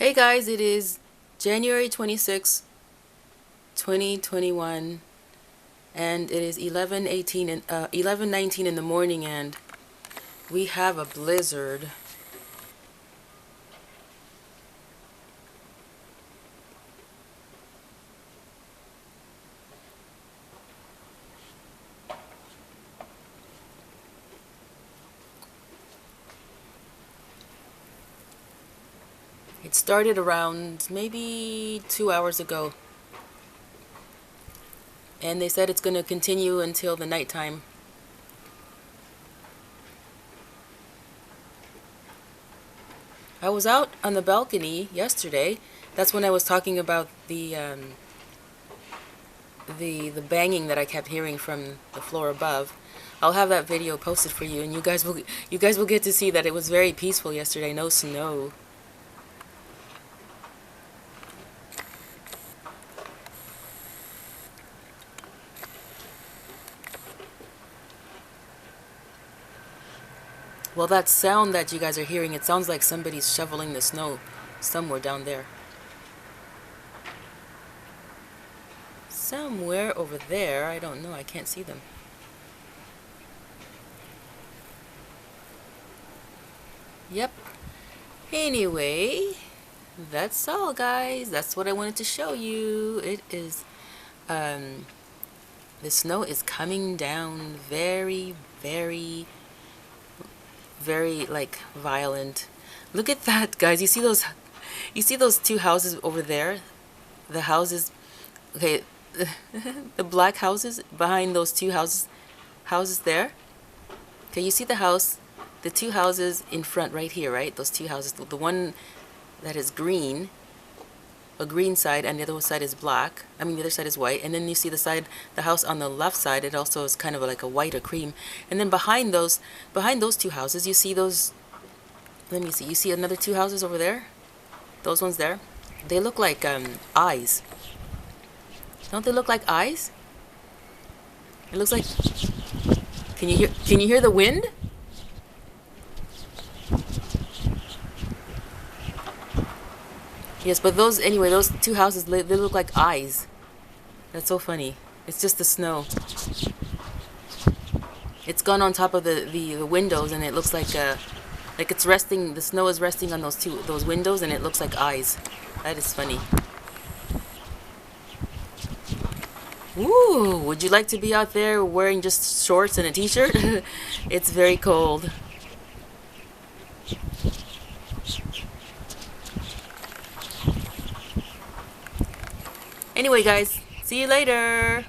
Hey guys, it is January 26, 2021, and it is 11:18 and 11:19 in the morning, and we have a blizzard. It started around maybe 2 hours ago, and they said it's going to continue until the nighttime. I was out on the balcony yesterday. That's when I was talking about the banging that I kept hearing from the floor above. I'll have that video posted for you, and you guys will get to see that it was very peaceful yesterday. No snow. Well, that sound that you guys are hearing, it sounds like somebody's shoveling the snow somewhere down there. Somewhere over there. I don't know. I can't see them. Yep. Anyway, that's all, guys. That's what I wanted to show you. It is, the snow is coming down very, very, very, like, violent. Look at that, guys. You see those two houses over there? The houses, okay, the black houses behind those two houses there. Okay, you see the two houses in front right here, right? Those two houses, the one that is green, a green side, and the other side is black. I mean, the other side is white. And then you see the house on the left side, it also is kind of like a white or cream. And then behind those two houses, you see those, let me see, you see another two houses over there? Those ones there? They look like eyes. Don't they look like eyes? It looks like, can you hear the wind? Yes, but those two houses, they look like eyes. That's so funny. It's just the snow. It's gone on top of the windows, and it looks like it's resting. The snow is resting on those windows, and it looks like eyes. That is funny. Ooh, would you like to be out there wearing just shorts and a t-shirt? It's very cold. Anyway, guys, see you later.